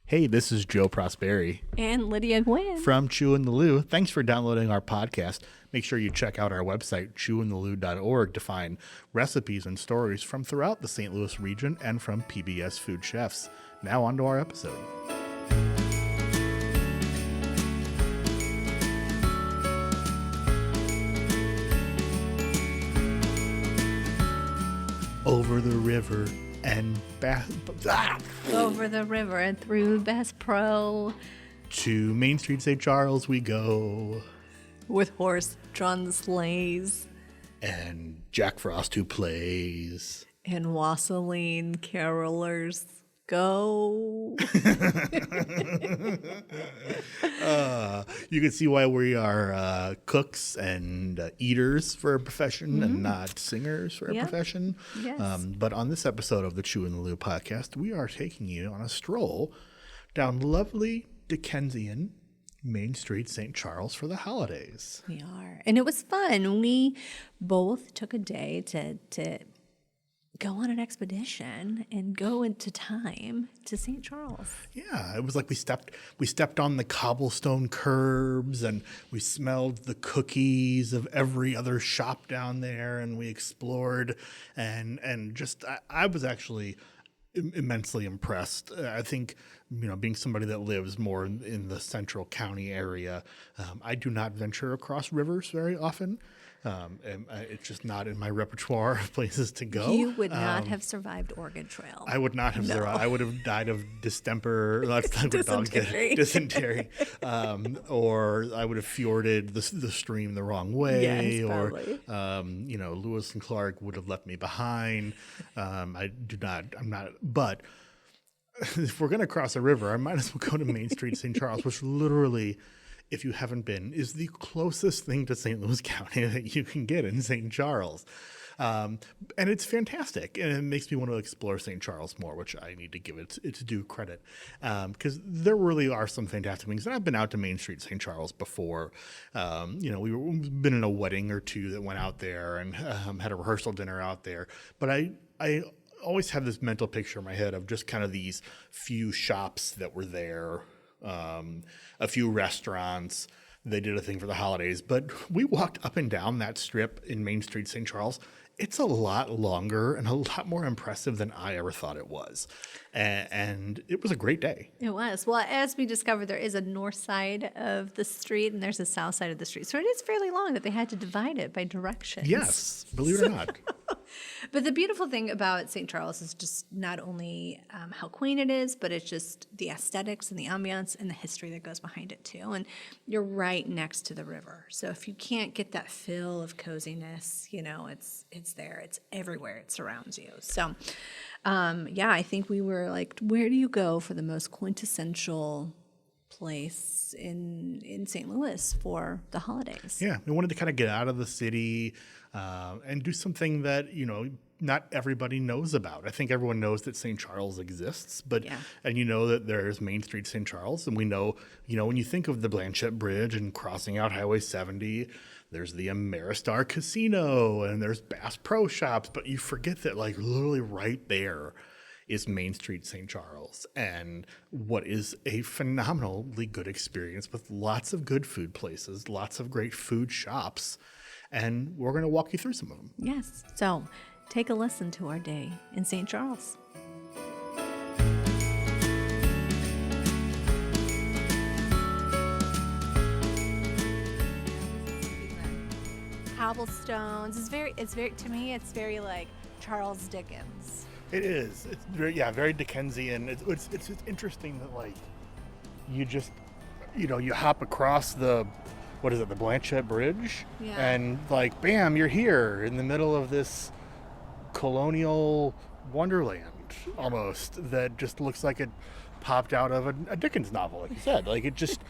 Hey, this is Joe Prosperi And Lydia Gwynn. from Chew in the Lou. Thanks for downloading our podcast. Make sure you check out our website, chewinthelou.org, to find recipes and stories from throughout the St. Louis region and from PBS food chefs. Now on to our episode. Over the river and back. Over the river and through Bass Pro. To Main Street, St. Charles we go. With horse-drawn sleighs. And Jack Frost who plays. And wassailing carolers go. You can see why we are cooks and eaters for a profession and not singers for a profession. Yes. But on this episode of the Chew in the Lou podcast, we are taking you on a stroll down lovely Dickensian Main Street, St. Charles for the holidays. We are. And it was fun. We both took a day to go on an expedition and go into time to St. Charles. Yeah, it was like we stepped on the cobblestone curbs and we smelled the cookies of every other shop down there, and we explored and just I was actually immensely impressed. I think, being somebody that lives more in the central county area, I do not venture across rivers very often. And it's just not in my repertoire of places to go. You would not have survived Oregon Trail. I would not have survived. I would have died of distemper. That's what dogs get. Dysentery. Or I would have fjorded the stream the wrong way. Yes, or, probably. Lewis and Clark would have left me behind. I'm not. But if we're going to cross a river, I might as well go to Main Street, St. Charles, which literally, if you haven't been, is the closest thing to St. Louis County that you can get in St. Charles. And it's fantastic. And it makes me want to explore St. Charles more, which I need to give it its due credit. Because there really are some fantastic things. And I've been out to Main Street, St. Charles before. We've been in a wedding or two that went out there and had a rehearsal dinner out there. But I always have this mental picture in my head of just kind of these few shops that were there. A few restaurants. They did a thing for the holidays, but we walked up and down that strip in Main Street, St. Charles. It's a lot longer and a lot more impressive than I ever thought it was. And it was a great day. It was. Well, as we discovered, there is a north side of the street and there's a south side of the street. So it is fairly long that they had to divide it by directions. Yes, believe it or not. But the beautiful thing about St. Charles is just not only how quaint it is, but it's just the aesthetics and the ambiance and the history that goes behind it too. And you're right next to the river. So if you can't get that feel of coziness, it's there. It's everywhere. It surrounds you. So, I think we were like, where do you go for the most quintessential place in St. Louis for the holidays? Yeah, we wanted to kind of get out of the city and do something that, not everybody knows about. I think everyone knows that St. Charles exists, and that there's Main Street, St. Charles, and we know, when you think of the Blanchette Bridge and crossing out Highway 70, there's the Ameristar Casino and there's Bass Pro Shops, but you forget that literally right there is Main Street, St. Charles, and what is a phenomenally good experience with lots of good food places, lots of great food shops, and we're going to walk you through some of them. Yes. So take a listen to our day in St. Charles. Cobblestones. It's very to me it's very like Charles Dickens. It is. It's very Dickensian. It's interesting that you just you hop across the Blanchette Bridge, and bam, you're here in the middle of this colonial wonderland almost that just looks like it popped out of a Dickens novel, like you said. It just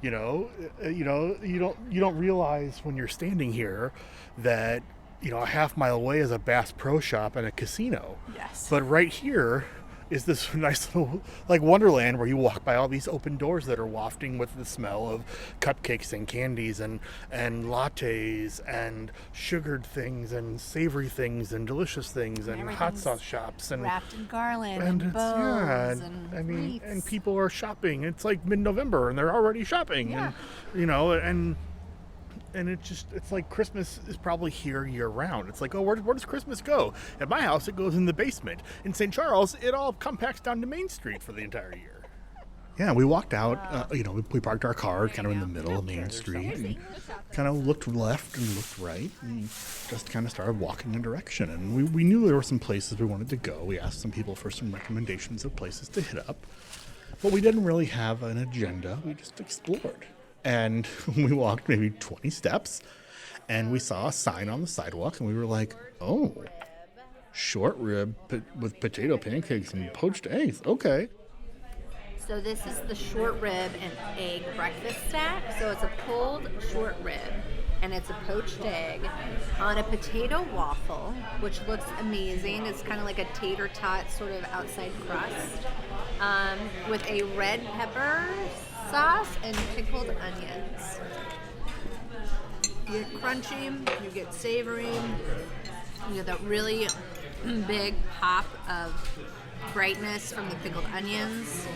you don't realize when you're standing here that a half mile away is a Bass Pro Shop and a casino. Yes. But right here is this nice little like wonderland where you walk by all these open doors that are wafting with the smell of cupcakes and candies and lattes and sugared things and savory things and delicious things and hot sauce shops and wrapped in garland and bows and I mean, wreaths. and people are shopping. It's like mid-November and they're already shopping. Yeah. And it's like Christmas is probably here year round. It's like, oh, where does Christmas go? At my house, it goes in the basement. In St. Charles, it all compacts down to Main Street for the entire year. Yeah, we walked out, we parked our car kind of in the middle of Main Street and kind of looked left and looked right and just kind of started walking a direction. And we knew there were some places we wanted to go. We asked some people for some recommendations of places to hit up. But we didn't really have an agenda. We just explored. And we walked maybe 20 steps, and we saw a sign on the sidewalk, and we were like, oh, short rib with potato pancakes and poached eggs. Okay. So this is the short rib and egg breakfast stack. So it's a pulled short rib, and it's a poached egg on a potato waffle, which looks amazing. It's kind of like a tater tot sort of outside crust, with a red pepper sauce and pickled onions. You get crunchy, you get savory, you get that really big pop of brightness from the pickled onions.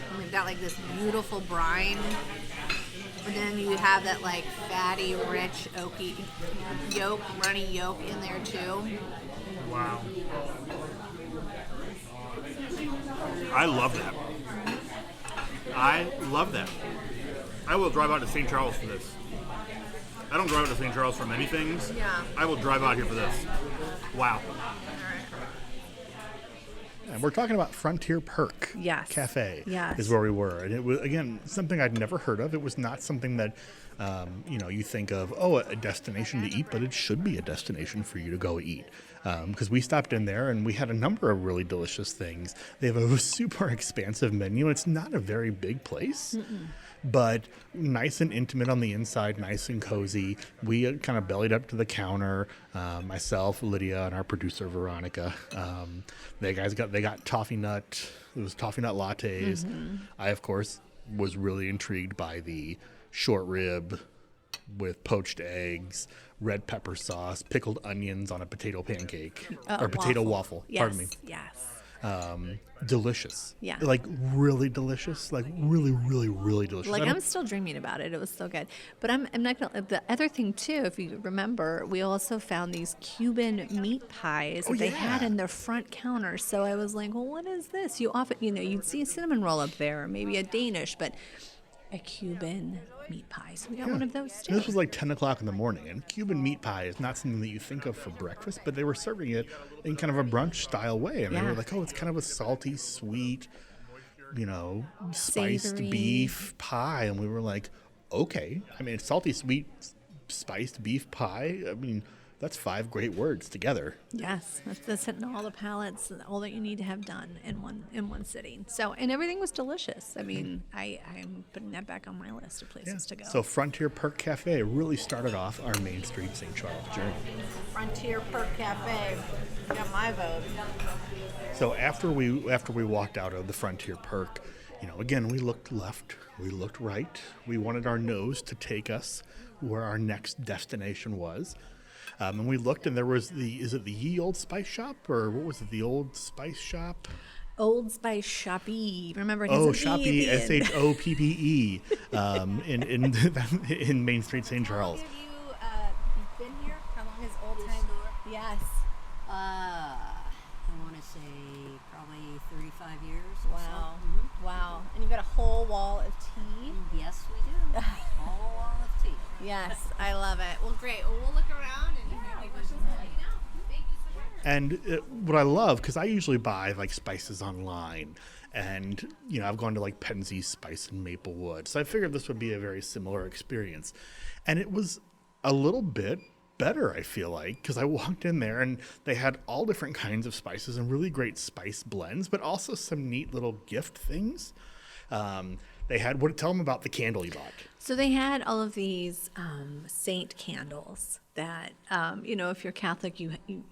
And we've got like this beautiful brine. And then you have that like fatty, rich, oaky yolk, runny yolk in there too. Wow. I love that. I love that. I will drive out to St. Charles for this. I don't drive out to St. Charles for many things. Yeah. I will drive out here for this. Wow. And we're talking about Frontier Perk Cafe is where we were. And it was, again, something I'd never heard of. It was not something that, you think of, a destination to eat, but it should be a destination for you to go eat. Because we stopped in there and we had a number of really delicious things. They have a super expansive menu. It's not a very big place, but nice and intimate on the inside, nice and cozy. We kind of bellied up to the counter. Myself, Lydia, and our producer Veronica. They got toffee nut. It was toffee nut lattes. I, of course, was really intrigued by the short rib with poached eggs, red pepper sauce, pickled onions on a potato pancake or potato waffle. Yes, Pardon me. Yes. Delicious. Yeah. Like really delicious. Like really, really, really delicious. Like I'm still dreaming about it. It was so good. But I'm not gonna. The other thing too, if you remember, we also found these Cuban meat pies that they had in their front counter. So I was like, well, what is this? You often, you'd see a cinnamon roll up there, or maybe a Danish, but a Cuban meat pie. So we got one of those too. This was like 10 o'clock in the morning, and Cuban meat pie is not something that you think of for breakfast, but they were serving it in kind of a brunch style way. And they were like, oh, it's kind of a salty, sweet, spiced Savory beef pie. And we were like, okay. I mean, salty, sweet, spiced beef pie. I mean, that's 5 great words together. Yes, that's hitting all the palates, all that you need to have done in one sitting. So, and everything was delicious. I mean, I'm putting that back on my list of places to go. So Frontier Perk Cafe really started off our Main Street St. Charles journey. Frontier Perk Cafe got my vote. So after we walked out of the Frontier Perk, again, we looked left, we looked right. We wanted our nose to take us where our next destination was. And we looked, and there was is it the Ye Old Spice Shop, or what was it, the Old Spice Shop? Old Spice Shoppy. Remember? Shoppy, SHOPPE, in Main Street, St. Charles. How long have you been here? How long is Old Time? Yes. I want to say probably 35 years. Wow. Wow. And you've got a whole wall of tea. Yes, we do. Whole wall of tea. Yes, I love it. Well, great. Well, we'll look around and if you have any questions, let me know. Thank you so much. And what I love, because I usually buy like spices online, and I've gone to like Penzeys Spice in Maplewood, so I figured this would be a very similar experience, and it was a little bit better, I feel like, because I walked in there and they had all different kinds of spices and really great spice blends, but also some neat little gift things. They had tell them about the candle you bought. So they had all of these saint candles that, if you're Catholic,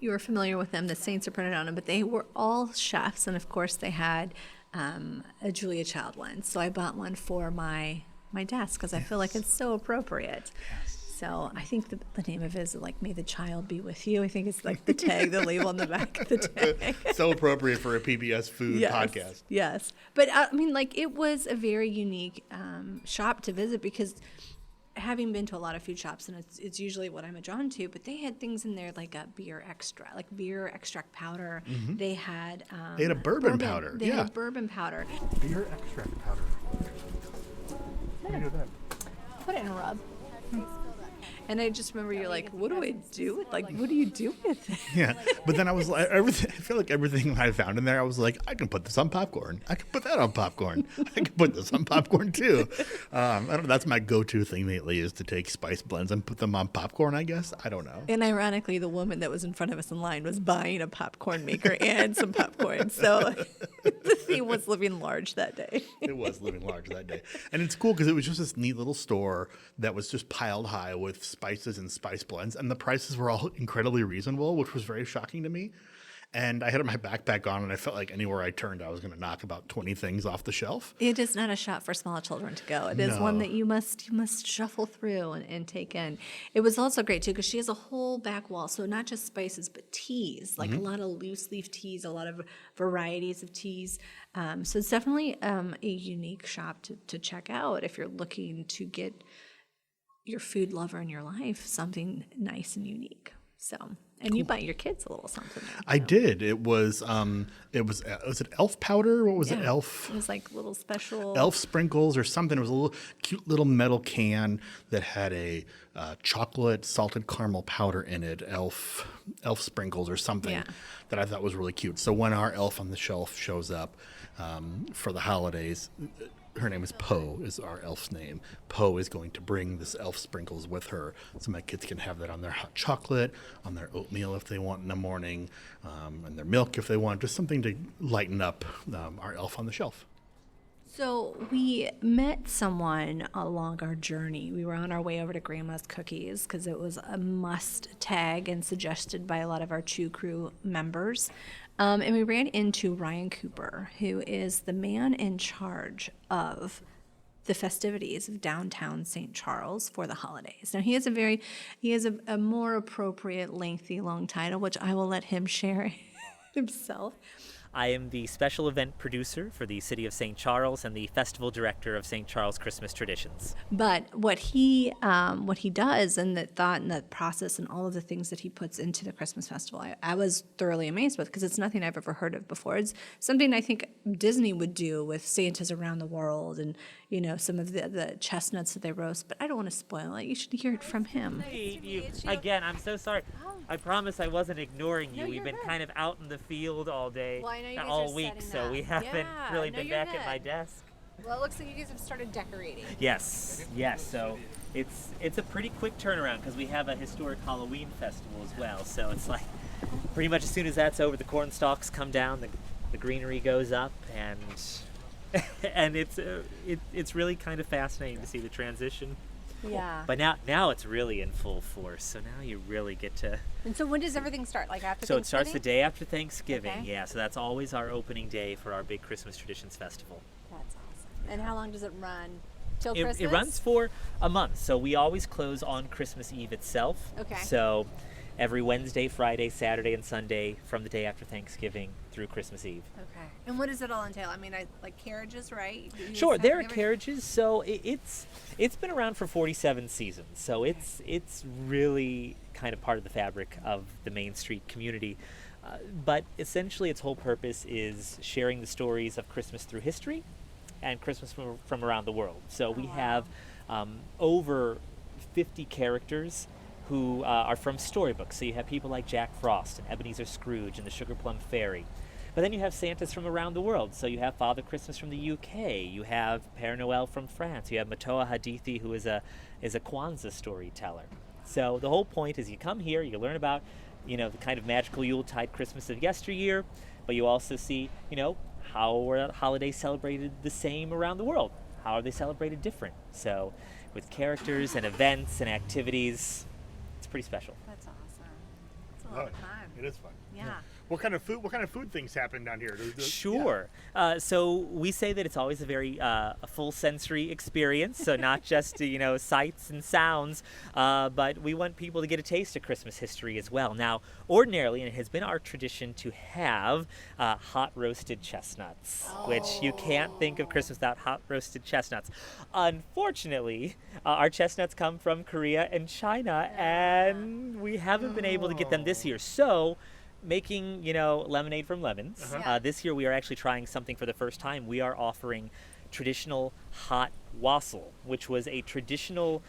you're familiar with them. The saints are printed on them, but they were all chefs. And of course, they had a Julia Child one. So I bought one for my desk because I feel like it's so appropriate. Yes. So I think the name of it is like, May the Child Be With You. I think it's like the tag, the label on the back of the tag. So appropriate for a PBS food podcast. Yes. But it was a very unique shop to visit because having been to a lot of food shops, and it's usually what I'm drawn to, but they had things in there like a beer extract powder. Mm-hmm. They had a bourbon powder. They had a bourbon powder. Beer extract powder. What do you do with that? Put it in a rub. And I just remember you're like, what do I do? Like, what do you do with it? Yeah, but then I was like, I feel like everything I found in there, I was like, I can put this on popcorn. I can put that on popcorn. I can put this on popcorn too. I don't know. That's my go-to thing lately is to take spice blends and put them on popcorn, I guess. I don't know. And ironically, the woman that was in front of us in line was buying a popcorn maker and some popcorn. So the theme was living large that day. It was living large that day. And it's cool because it was just this neat little store that was just piled high with spices and spice blends, and the prices were all incredibly reasonable, which was very shocking to me. And I had my backpack on, and I felt like anywhere I turned, I was going to knock about 20 things off the shelf. It is not a shop for small children to go. It is one that you must shuffle through and take in. It was also great, too, because she has a whole back wall. So not just spices, but teas, like a lot of loose leaf teas, a lot of varieties of teas. So it's definitely a unique shop to check out if you're looking to get your food lover in your life something nice and unique. So, and you bought your kids a little something. I did. It was it elf powder? What was it? Elf. It was like little special elf sprinkles or something. It was a little cute little metal can that had a chocolate salted caramel powder in it. Elf sprinkles or something that I thought was really cute. So when our elf on the shelf shows up for the holidays, her name is Poe, is our elf's name. Poe is going to bring this elf sprinkles with her so my kids can have that on their hot chocolate, on their oatmeal if they want in the morning, and their milk if they want, just something to lighten up our elf on the shelf. So we met someone along our journey. We were on our way over to Grandma's Cookies because it was a must tag and suggested by a lot of our Chew Crew members. And we ran into Ryan Cooper, who is the man in charge of the festivities of downtown St. Charles for the holidays. Now he has a more appropriate lengthy long title, which I will let him share himself. I am the special event producer for the City of St. Charles and the festival director of St. Charles Christmas Traditions. But what he does and the thought and the process and all of the things that he puts into the Christmas festival, I was thoroughly amazed with because it's nothing I've ever heard of before. It's something I think Disney would do with Santas around the world and, some of the chestnuts that they roast. But I don't want to spoil it. You should hear it from him. Again, I'm so sorry. I promise I wasn't ignoring you. We've been kind of out in the field all day, all week, so we haven't really been back at my desk. Well, it looks like you guys have started decorating. Yes. So it's a pretty quick turnaround because we have a historic Halloween festival as well. So it's like pretty much as soon as that's over, the corn stalks come down, the greenery goes up, and and it's really kind of fascinating to see the transition. Yeah. But now it's really in full force. So now you really get to. And so when does everything start? Like after So Thanksgiving? it starts the day after Thanksgiving. Okay. Yeah. So that's always our opening day for our big Christmas Traditions Festival. That's awesome. And how long does it run? Till It Christmas? runs for a month. So we always close on Christmas Eve itself. Okay. So every Wednesday, Friday, Saturday, and Sunday from the day after Thanksgiving through Christmas Eve. Okay. And what does it all entail? I mean, like carriages, right? Sure, there are carriages. So it's been around for 47 seasons. So it's really kind of part of the fabric of the Main Street community. But essentially its whole purpose is sharing the stories of Christmas through history and Christmas from around the world. So we have over 50 characters who are from storybooks. So you have people like Jack Frost and Ebenezer Scrooge and the Sugar Plum Fairy. But then you have Santas from around the world. So you have Father Christmas from the UK. You have Père Noël from France. You have Matoa Hadithi, who is a Kwanzaa storyteller. So the whole point is you come here, you learn about, the kind of magical Yuletide Christmas of yesteryear, but you also see, how are holidays celebrated the same around the world? How are they celebrated different? So with characters and events and activities, it's pretty special. That's awesome. It's a lot Love of it. fun. It is fun. Yeah. What kind of food things happen down here? Sure. So we say that it's always a very a full sensory experience. So not just sights and sounds, but we want people to get a taste of Christmas history as well. Now, ordinarily, and it has been our tradition to have hot roasted chestnuts, which you can't think of Christmas without hot roasted chestnuts. Unfortunately, our chestnuts come from Korea and China, and we haven't been able to get them this year. So making lemonade from lemons. This year we are actually trying something for the first time. We are offering traditional hot wassail, which was a traditional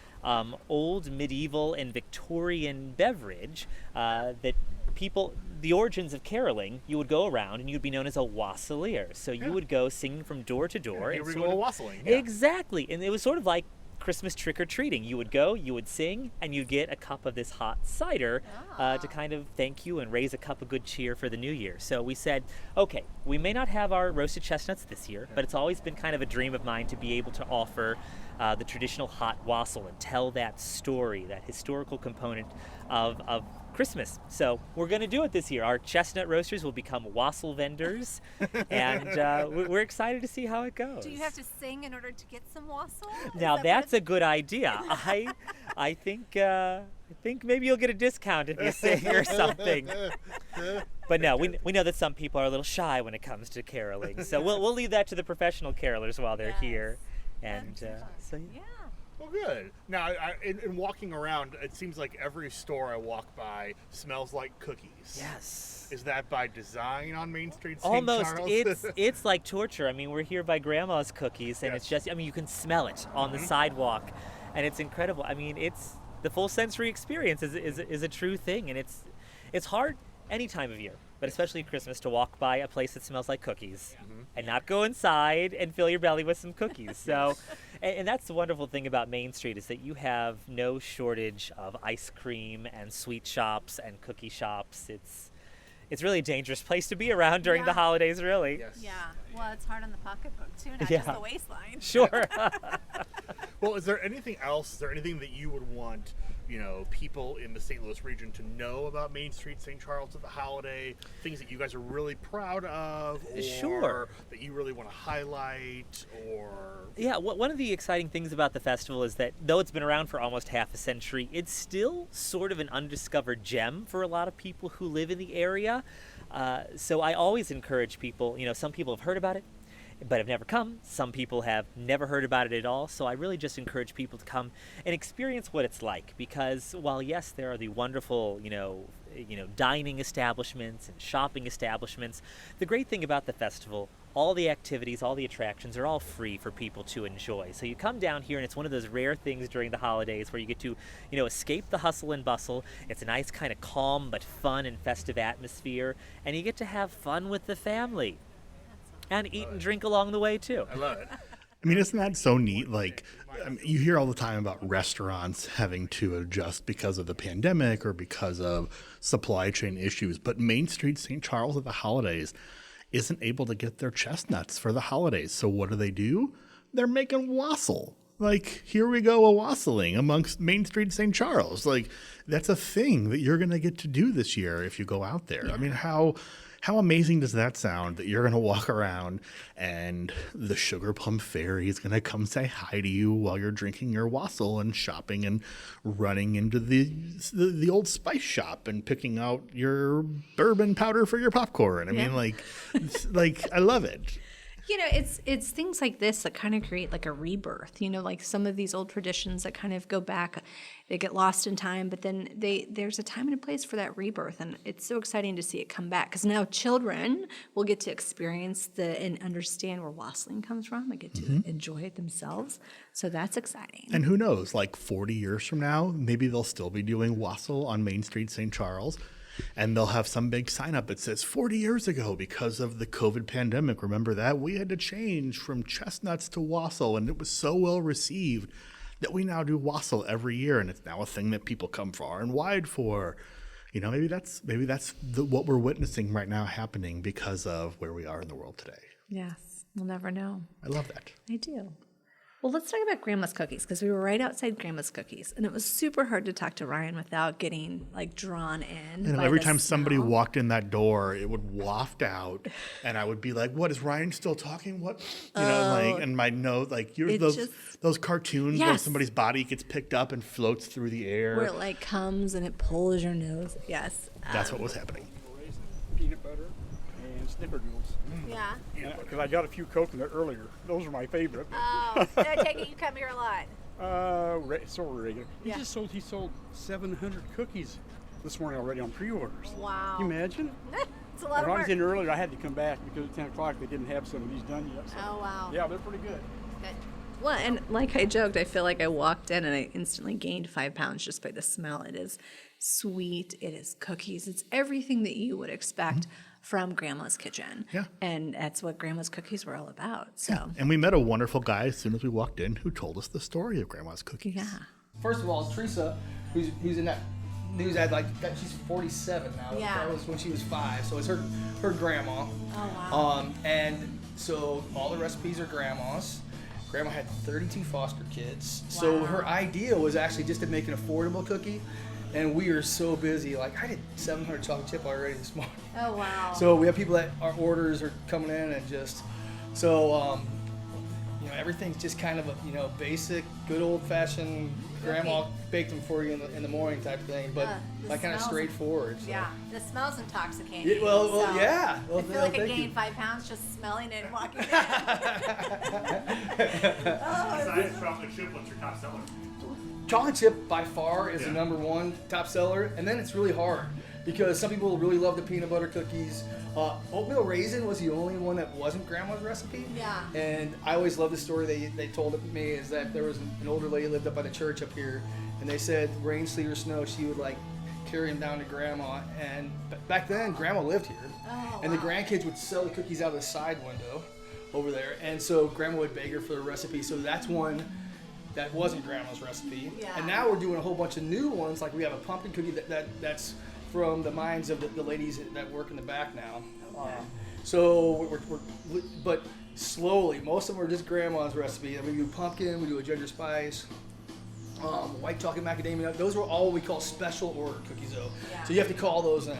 old medieval and Victorian beverage that people, the origins of caroling, you would go around and you'd be known as a wassailer. So you would go singing from door to door. Here and we sort go of- wassailing. Exactly. And it was sort of like Christmas trick-or-treating. You would go, you would sing, and you'd get a cup of this hot cider to kind of thank you and raise a cup of good cheer for the new year. So we said, okay, we may not have our roasted chestnuts this year, but it's always been kind of a dream of mine to be able to offer the traditional hot wassail and tell that story, that historical component of Christmas. So we're going to do it this year. Our chestnut roasters will become wassail vendors, and we're excited to see how it goes. Do you have to sing in order to get some wassail? Now that's a good idea. I think maybe you'll get a discount if you sing or something. But no, we know that some people are a little shy when it comes to caroling, so we'll leave that to the professional carolers while they're here. And so yeah. Well, good. Now, in walking around, it seems like every store I walk by smells like cookies. Yes. Is that by design on Main Street, St. Almost. Charles? It's like torture. I mean, we're here by Grandma's cookies, and it's just, you can smell it on the sidewalk, and it's incredible. I mean, it's the full sensory experience is a true thing, and it's hard any time of year, but especially at Christmas, to walk by a place that smells like cookies and not go inside and fill your belly with some cookies. So, and that's the wonderful thing about Main Street, is that you have no shortage of ice cream and sweet shops and cookie shops. It's really a dangerous place to be around during the holidays, really. Yes. Yeah. Well, it's hard on the pocketbook too, not Yeah. just the waistline. Sure. Well, is there anything else? Is there anything that you would want, people in the St. Louis region to know about Main Street, St. Charles at the holiday? Things that you guys are really proud of, or Sure. that you really want to highlight, or Yeah, one of the exciting things about the festival is that though it's been around for almost half a century, it's still sort of an undiscovered gem for a lot of people who live in the area. So I always encourage people, some people have heard about it, but have never come. Some people have never heard about it at all. So I really just encourage people to come and experience what it's like, because while yes, there are the wonderful, dining establishments and shopping establishments, the great thing about the festival, all the activities, all the attractions are all free for people to enjoy. So you come down here and it's one of those rare things during the holidays where you get to, escape the hustle and bustle. It's a nice kind of calm but fun and festive atmosphere, and you get to have fun with the family and eat and drink along the way too. I love it. I mean, isn't that so neat? Like, you hear all the time about restaurants having to adjust because of the pandemic or because of supply chain issues, but Main Street St. Charles at the holidays isn't able to get their chestnuts for the holidays. So what do? They're making wassail. Like, here we go, a wassailing amongst Main Street St. Charles. Like, that's a thing that you're going to get to do this year if you go out there. I mean, how amazing does that sound, that you're going to walk around and the Sugar Plum Fairy is going to come say hi to you while you're drinking your wassail and shopping and running into the old spice shop and picking out your bourbon powder for your popcorn. I mean, like I love it. It's things like this that kind of create like a rebirth, like some of these old traditions that kind of go back, they get lost in time, but then there's a time and a place for that rebirth. And it's so exciting to see it come back, because now children will get to experience and understand where wassailing comes from and get to enjoy it themselves. So that's exciting. And who knows, like 40 years from now, maybe they'll still be doing wassail on Main Street St. Charles. And they'll have some big sign up that says 40 years ago, because of the COVID pandemic, remember that? We had to change from chestnuts to wassail, and it was so well received that we now do wassail every year, and it's now a thing that people come far and wide for. Maybe that's what we're witnessing right now happening because of where we are in the world today. Yes, we'll never know. I love that. I do. Well, let's talk about Grandma's Cookies because we were right outside Grandma's Cookies, and it was super hard to talk to Ryan without getting like drawn in. And by every the time somebody smell. walked in that door, it would waft out, and I would be like, "What is Ryan still talking? What?" And my nose, like It those cartoons where Yes. somebody's body gets picked up and floats through the air. where it like comes and it pulls your nose. Yes, That's what was happening. Raisin, peanut butter, and snickerdoodles. Yeah. Because I got a few coconut earlier. Those are my favorite. Oh, I take it you come here a lot. So regular. Yeah. He sold 700 cookies this morning already on pre-orders. Wow. Can you imagine? It's a lot of When I work. was in earlier, I had to come back because at 10 o'clock they didn't have some of these done yet. So. Oh, wow. Yeah, they're pretty good. Good. Well, and like I joked, I feel like I walked in and I instantly gained 5 pounds just by the smell. It is sweet. It is cookies. It's everything that you would expect from Grandma's kitchen. Yeah. And that's what Grandma's Cookies were all about. So, And we met a wonderful guy as soon as we walked in who told us the story of Grandma's Cookies. yeah. First of all, Teresa, who's in that news ad, like that, she's 47 now. Yeah. That was when she was 5, so it's her grandma. Oh, wow. And so all the recipes are grandma's. Grandma had 32 foster kids, so Wow. her idea was actually just to make an affordable cookie. And we are so busy. Like I did 700 chocolate chip already this morning. Oh, wow. So we have people that our orders are coming in and just so everything's just kind of a basic, good old fashioned grandma baked them for you in the morning type thing, but the like kind of smells- straightforward. So. Yeah, the smell's intoxicating. Yeah, well, so yeah. Well, I feel like I thank you. gained 5 pounds just smelling it and walking in. Besides chocolate chip, what's your top seller? Chocolate chip by far is the Yeah. number one top seller, and then it's really hard because some people really love the peanut butter cookies. Oatmeal raisin was the only one that wasn't grandma's recipe. Yeah. And I always love the story they told me is that there was an older lady lived up by the church up here, and they said rain, sleet, or snow, she would like carry him down to grandma. And back then, grandma lived here, and the grandkids would sell the cookies out of the side window over there, and so grandma would bake her for the recipe. So that's one that wasn't grandma's recipe. Yeah. And now we're doing a whole bunch of new ones. Like we have a pumpkin cookie that's from the minds of the ladies that work in the back now. So but slowly, most of them are just grandma's recipe. And we do pumpkin, we do a ginger spice, white chocolate macadamia. Those are all what we call special order cookies though. Yeah. So you have to call those in.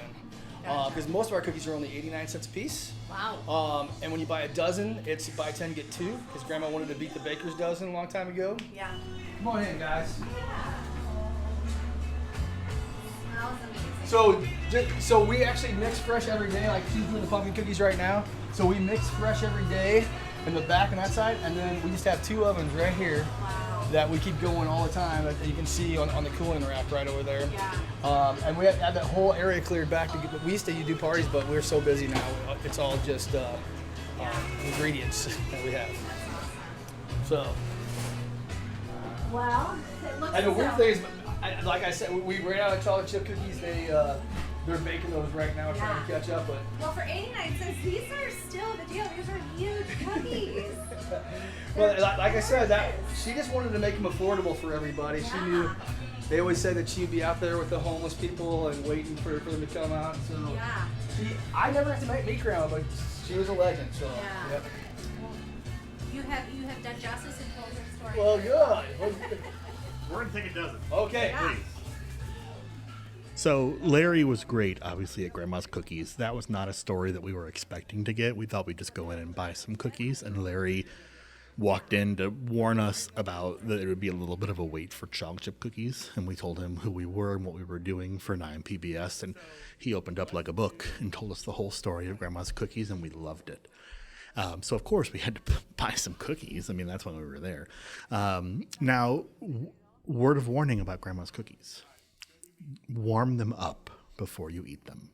Because most of our cookies are only 89 cents a piece. Wow. And when you buy a dozen, it's buy 10, get 2, because grandma wanted to beat the baker's dozen a long time ago. Yeah. Come on in, guys. Smells amazing. So we actually mix fresh every day. Like she's doing the pumpkin cookies right now. So we mix fresh every day in the back and that side, and then we just have 2 ovens right here that we keep going all the time. That you can see on the cooling rack right over there. Yeah. And we had that whole area cleared back. We used to do parties, but we're so busy now. It's all just ingredients that we have. So. Well, it looks And the as weird though- thing is, like I said, we ran out of chocolate chip cookies. They're baking those right now, trying to catch up. But Well, for 89 cents, these are still the deal. These are huge cookies. well, like I said, she just wanted to make them affordable for everybody. She knew they always said that she'd be out there with the homeless people and waiting for them to come out. So Yeah. I never had to meet grandma, but she was a legend. So Yeah. yep. You have done justice and told your story. Well, good. We're gonna take a dozen. Okay. Yeah. So Larry was great, obviously, at Grandma's Cookies. That was not a story that we were expecting to get. We thought we'd just go in and buy some cookies, and Larry walked in to warn us about that it would be a little bit of a wait for chocolate chip cookies, and we told him who we were and what we were doing for 9PBS, and he opened up like a book and told us the whole story of Grandma's Cookies, and we loved it. So of course we had to buy some cookies. I mean, that's when we were there. Now, word of warning about Grandma's Cookies. Warm them up before you eat them.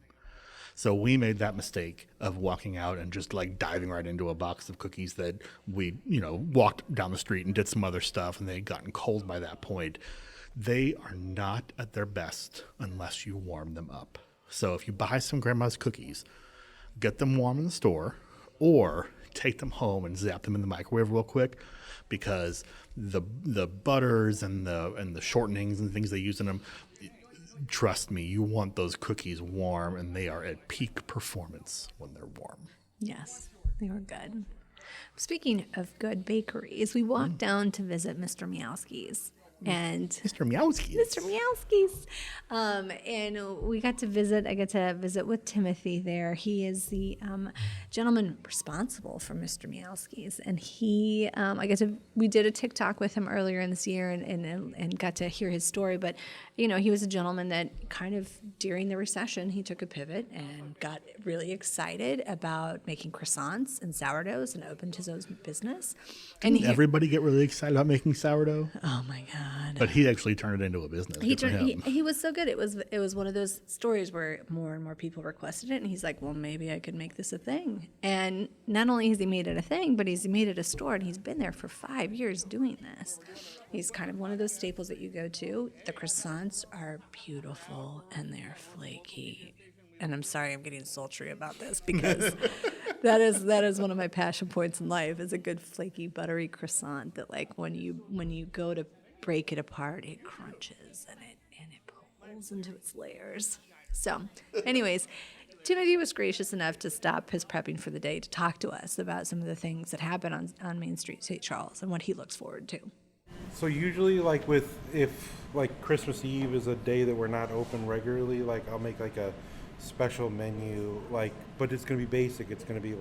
So we made that mistake of walking out and just like diving right into a box of cookies that we, walked down the street and did some other stuff, and they had gotten cold by that point. They are not at their best unless you warm them up. So if you buy some Grandma's Cookies, get them warm in the store, or take them home and zap them in the microwave real quick, because the butters and the shortenings and things they use in them, trust me, you want those cookies warm, and they are at peak performance when they're warm. Yes. They were good. Speaking of good bakeries, we walked down to visit Mr. Meowski's. And Mr. Meowski. Mr. Meowski's. And we got to visit, I got to visit with Timothy there. He is the gentleman responsible for Mr. Meowski's. And he, we did a TikTok with him earlier in this year and got to hear his story. But, he was a gentleman that kind of during the recession, he took a pivot and got really excited about making croissants and sourdoughs and opened his own business. And Didn't everybody get really excited about making sourdough? Oh my God. But he actually turned it into a business. He was so good. It was one of those stories where more and more people requested it, and he's like, well, maybe I could make this a thing. And not only has he made it a thing, but he's made it a store, and he's been there for 5 years doing this. He's kind of one of those staples that you go to. The croissants are beautiful, and they're flaky. And I'm sorry I'm getting sultry about this because that is one of my passion points in life is a good flaky buttery croissant that like when you go to break it apart, it crunches and it pulls into its layers. So, anyways, Timothy was gracious enough to stop his prepping for the day to talk to us about some of the things that happen on Main Street, St. Charles, and what he looks forward to. So usually, if Christmas Eve is a day that we're not open regularly, I'll make a special menu, but it's going to be basic. It's going to be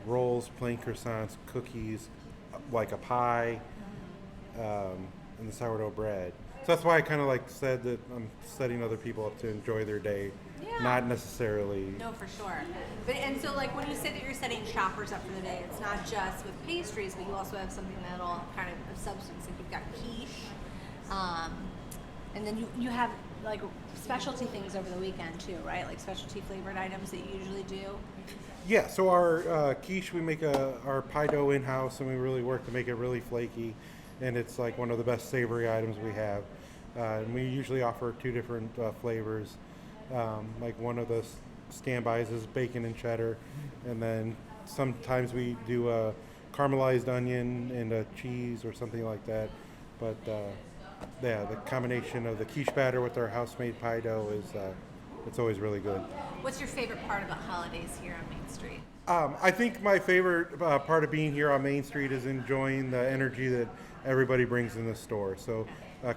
rolls, plain croissants, cookies, a pie, and the sourdough bread. So that's why I kind of said that I'm setting other people up to enjoy their day, not necessarily. No, for sure. And so when you say that you're setting shoppers up for the day, it's not just with pastries, but you also have something that'll kind of substance. Like you've got quiche, and then you have specialty things over the weekend too, right? Like specialty flavored items that you usually do. Yeah. So our quiche, we make our pie dough in house, and we really work to make it really flaky. And it's one of the best savory items we have. And we usually offer 2 different flavors. One of the standbys is bacon and cheddar. And then sometimes we do a caramelized onion and a cheese or something like that. But the combination of the quiche batter with our house-made pie dough it's always really good. What's your favorite part about holidays here on Main Street? I think my favorite part of being here on Main Street is enjoying the energy that everybody brings in the store. So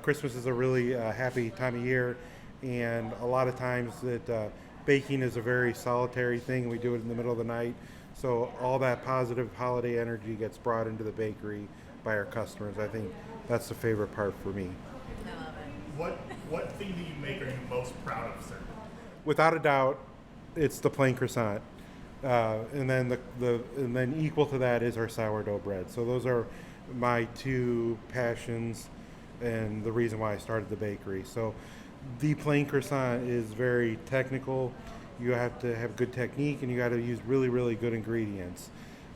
Christmas is a really happy time of year, and a lot of times that baking is a very solitary thing. We do it in the middle of the night. So all that positive holiday energy gets brought into the bakery by our customers. I think that's the favorite part for me. I love it. What thing do you make are you most proud of, sir? Without a doubt, it's the plain croissant. And then equal to that is our sourdough bread. So those are my 2 passions and the reason why I started the bakery. So the plain croissant is very technical. You have to have good technique, and you got to use really, really good ingredients.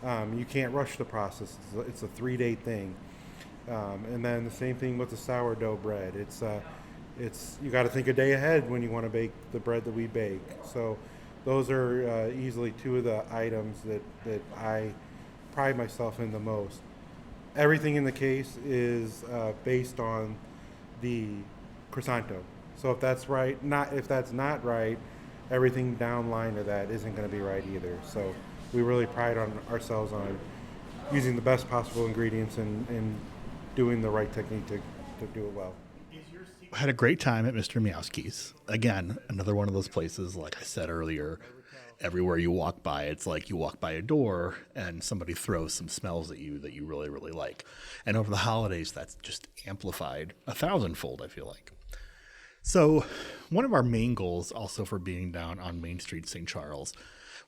You can't rush the process. It's a 3-day thing. And then the same thing with the sourdough bread. It's you got to think a day ahead when you want to bake the bread that we bake. So those are easily 2 of the items that I pride myself in the most. Everything in the case is based on the croissanto. So if that's right, if that's not right, everything downline of that isn't going to be right either. So we really pride ourselves on using the best possible ingredients and doing the right technique to do it well. Had a great time at Mr. Meowski's. Again, another one of those places, like I said earlier, everywhere you walk by, it's like you walk by a door and somebody throws some smells at you that you really, really like. And over the holidays, that's just amplified 1,000-fold, I feel like. So one of our main goals also for being down on Main Street, St. Charles,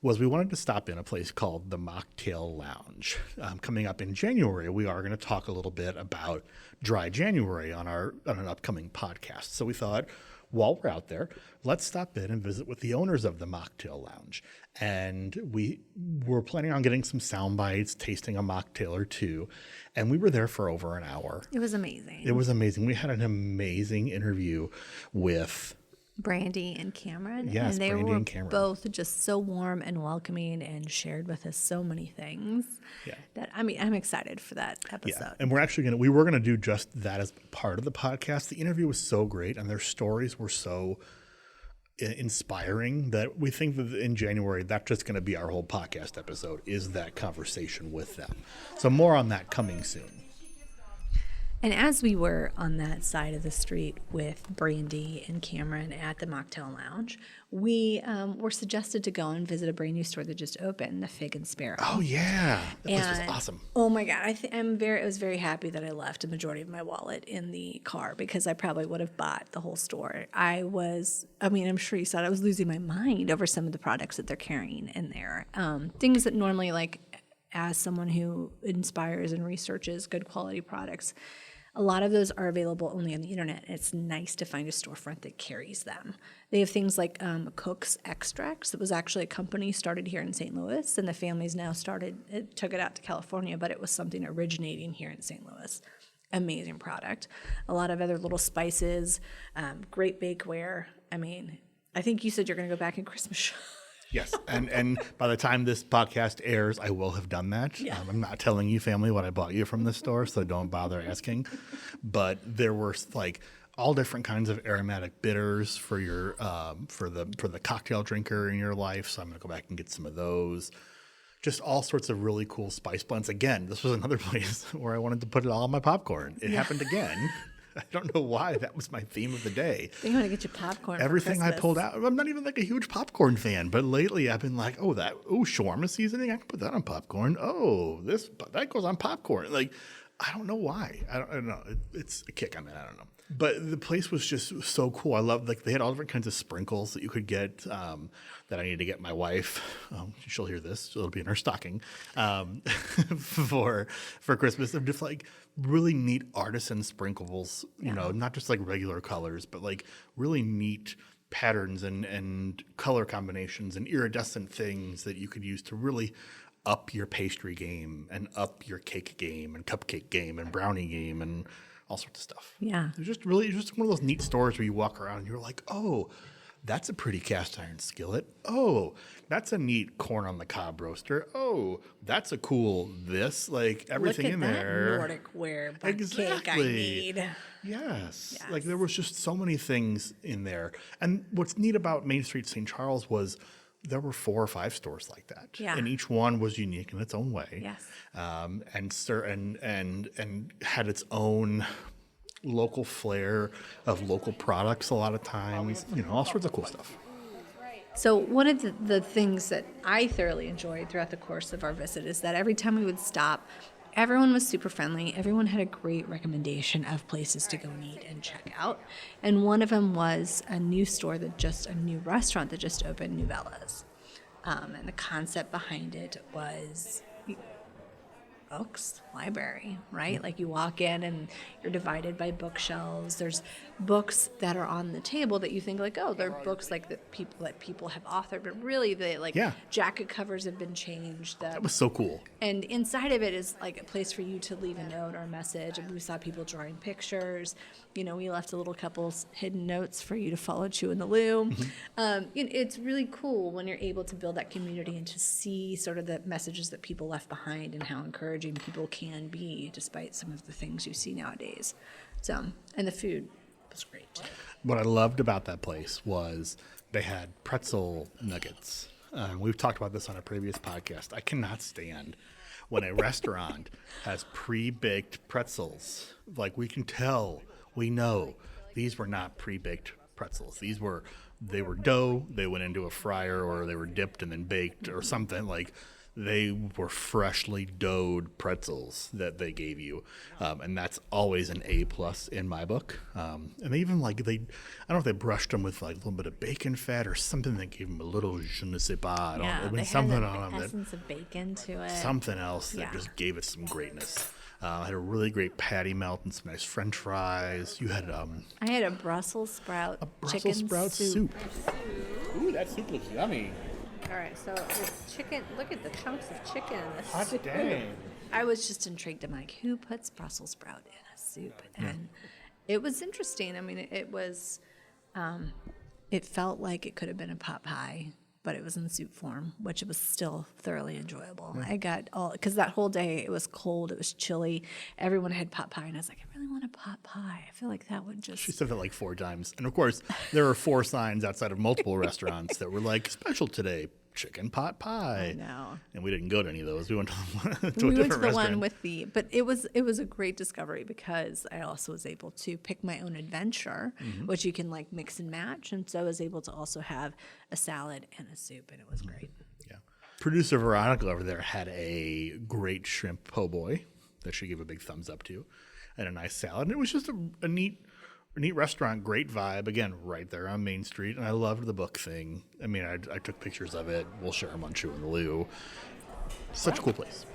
was we wanted to stop in a place called the Mocktail Lounge. Coming up in January, we are going to talk a little bit about Dry January on an upcoming podcast. So we thought, while we're out there, let's stop in and visit with the owners of the Mocktail Lounge. And we were planning on getting some sound bites, tasting a mocktail or 2. And we were there for over an hour. It was amazing. It was amazing. We had an amazing interview with Brandy and Cameron. Yes, and they Brandy were and Cameron. both just so warm and welcoming and shared with us so many things. Yeah. That I'm excited for that episode. Yeah. And we were going to do just that as part of the podcast. The interview was so great, and their stories were so inspiring that we think that in January, that's just going to be our whole podcast episode, is that conversation with them. So more on that coming soon. And as we were on that side of the street with Brandy and Cameron at the Mocktail Lounge, we were suggested to go and visit a brand new store that just opened, the Fig and Sparrow. Oh yeah, that place was awesome. Oh my God, I was very happy that I left a majority of my wallet in the car because I probably would have bought the whole store. I'm sure you saw it. I was losing my mind over some of the products that they're carrying in there. Things that normally, like, as someone who inspires and researches good quality products, a lot of those are available only on the internet. It's nice to find a storefront that carries them. They have things like Cook's Extracts. It was actually a company started here in St. Louis, and the family's now took it out to California, but it was something originating here in St. Louis. Amazing product. A lot of other little spices, great bakeware. I mean, I think you said you're going to go back and Christmas shop. Yes, and by the time this podcast airs, I will have done that. Yeah. I'm not telling you, family, what I bought you from this store, so don't bother asking. But there were like all different kinds of aromatic bitters for your for the cocktail drinker in your life. So I'm gonna go back and get some of those. Just all sorts of really cool spice blends. Again, this was another place where I wanted to put it all on my popcorn. It happened again. I don't know why that was my theme of the day. I want to get you popcorn. Everything I pulled out. I'm not even like a huge popcorn fan, but lately I've been like, shawarma seasoning. I can put that on popcorn. That goes on popcorn. Like, I don't know why. I don't know. It's a kick. I don't know. But the place was just so cool. I love, like, they had all different kinds of sprinkles that you could get that I need to get my wife. She'll hear this. So it'll be in her stocking for Christmas. They're just like really neat artisan sprinkles, you know, not just like regular colors, but like really neat patterns and color combinations and iridescent things that you could use to really up your pastry game and up your cake game and cupcake game and brownie game and all sorts of stuff. Yeah. It's just one of those neat stores where you walk around and you're like, oh, that's a pretty cast iron skillet. Oh, that's a neat corn on the cob roaster. Oh, that's a cool this. Like everything in there. Look at that Nordic ware cake I need. Yes. Like there was just so many things in there. And what's neat about Main Street St. Charles was there were 4 or 5 stores like that. Yeah. And each one was unique in its own way. Yes. And had its own local flair of local products a lot of times, you know, all sorts of cool stuff. So one of the things that I thoroughly enjoyed throughout the course of our visit is that every time we would stop, everyone was super friendly. Everyone had a great recommendation of places to go eat and check out. And one of them was a new restaurant that just opened, Novellas. And the concept behind it was books, library, right? Like you walk in and you're divided by bookshelves. There's books that are on the table that you think like, oh, they're books like that people have authored, but really jacket covers have been changed. That was so cool. And inside of it is like a place for you to leave a note or a message. And we saw people drawing pictures. You know, we left a little couple's hidden notes for you to follow Chew in the Loo. Mm-hmm. It's really cool when you're able to build that community and to see sort of the messages that people left behind and how encouraging people can be despite some of the things you see nowadays. And the food was great. What I loved about that place was they had pretzel nuggets. We've talked about this on a previous podcast. I cannot stand when a restaurant has pre-baked pretzels. Like we know these were not pre-baked pretzels. They were dough. They went into a fryer or they were dipped and then baked or something. Like they were freshly doughed pretzels that they gave you, and that's always an A+ in my book. And they even I don't know if they brushed them with like a little bit of bacon fat or something that gave them a little je ne sais pas. They something had on them essence of bacon to it. Something else that just gave it some greatness. I had a really great patty melt and some nice French fries. You had I had a Brussels sprout chicken soup. Ooh, that soup looks yummy. All right, so the chicken, look at the chunks of chicken in this Hot soup. dang. I was just intrigued. I'm like, who puts Brussels sprout in a soup? And it was interesting. I mean, it was, it felt like it could have been a pot pie but it was in soup form, which was still thoroughly enjoyable. I got because that whole day it was cold, it was chilly. Everyone had pot pie, and I was like, I really want a pot pie. I feel like that would just. She said that like 4 times. And of course, there were 4 signs outside of multiple restaurants that were like, special today, chicken pot pie. I know. And we didn't go to any of those. We went to, to a We different went to the restaurant. one with but it was a great discovery because I also was able to pick my own adventure, which you can like mix and match. And so I was able to also have a salad and a soup, and it was great. Yeah. Producer Veronica over there had a great shrimp po' boy that she gave a big thumbs up to, and a nice salad. And it was just a neat restaurant, great vibe. Again, right there on Main Street. And I loved the book thing. I mean, I took pictures of it. We'll share them on Chew in the Lou. Such a cool place.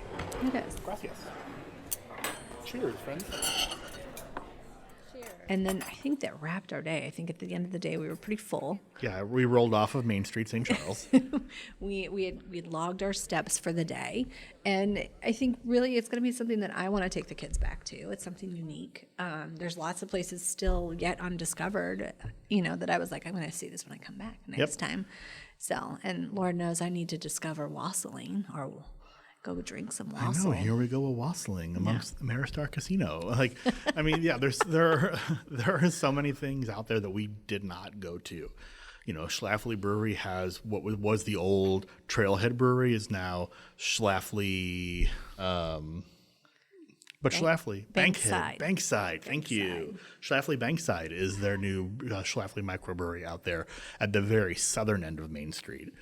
It is. Gracias. Cheers, friends. And then I think that wrapped our day. I think at the end of the day we were pretty full. Yeah, we rolled off of Main Street, St. Charles. We had logged our steps for the day, and I think really it's going to be something that I want to take the kids back to. It's something unique. There's lots of places still yet undiscovered, that I was like, I'm going to see this when I come back next time. So, and Lord knows I need to discover wassailing or go drink some I wassail. know. Here we go with wassailing amongst Maristar Casino. Like, I mean, yeah. There are so many things out there that we did not go to. Schlafly Brewery has what was the old Trailhead Brewery is now Schlafly. But Schlafly Bankside. Thank you. Schlafly Bankside is their new Schlafly microbrewery out there at the very southern end of Main Street,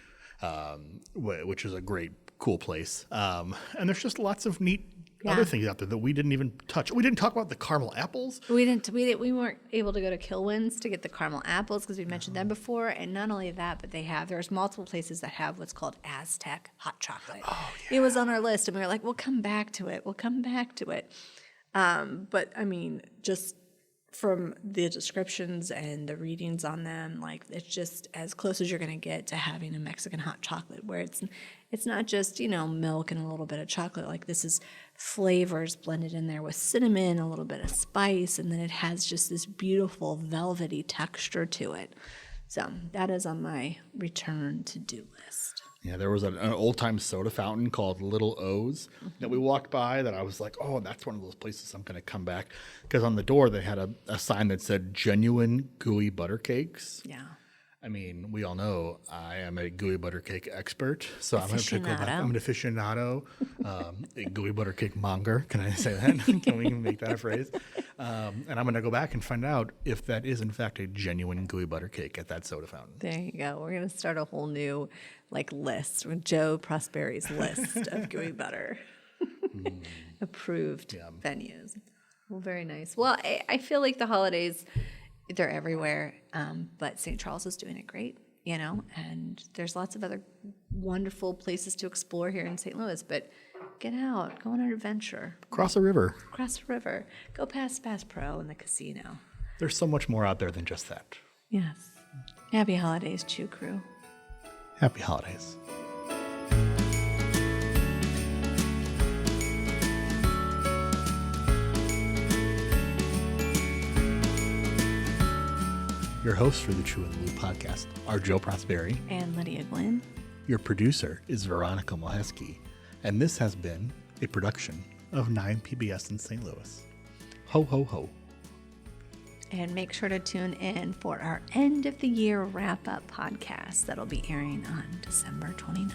which is a great, cool place. And there's just lots of neat other things out there that we didn't even touch. We didn't talk about the caramel apples. We weren't able to go to Kilwin's to get the caramel apples because we mentioned them before. And not only that, but there's multiple places that have what's called Aztec hot chocolate. Oh, yeah. It was on our list, and we were like, we'll come back to it. But I mean, just from the descriptions and the readings on them, like it's just as close as you're going to get to having a Mexican hot chocolate, where it's not just milk and a little bit of chocolate. Like this is flavors blended in there with cinnamon, a little bit of spice, and then it has just this beautiful velvety texture to it. So that is on my return to-do list. Yeah, there was an old-time soda fountain called Little O's that we walked by that I was like, oh, that's one of those places I'm going to come back. Because on the door, they had a sign that said genuine gooey butter cakes. Yeah. I mean, we all know I am a gooey butter cake expert, so I'm going to go back. I'm an aficionado, a gooey butter cake monger. Can I say that? Can we make that a phrase? And I'm going to go back and find out if that is, in fact, a genuine gooey butter cake at that soda fountain. There you go. We're going to start a whole new list with Joe Prosperi's list of gooey butter approved venues. Well, very nice. Well, I feel like the holidays, they're everywhere, but St. Charles is doing it great, and there's lots of other wonderful places to explore here in St. Louis, but get out, go on an adventure. Cross a river. Go past Bass Pro and the casino. There's so much more out there than just that. Yes. Happy holidays, Chew Crew. Happy holidays. Your hosts for the Chew and Lou podcast are Joe Prosperi and Lydia Glenn. Your producer is Veronica Moheski, and this has been a production of 9 PBS in St. Louis. Ho, ho, ho. And make sure to tune in for our end of the year wrap-up podcast that'll be airing on December 29th.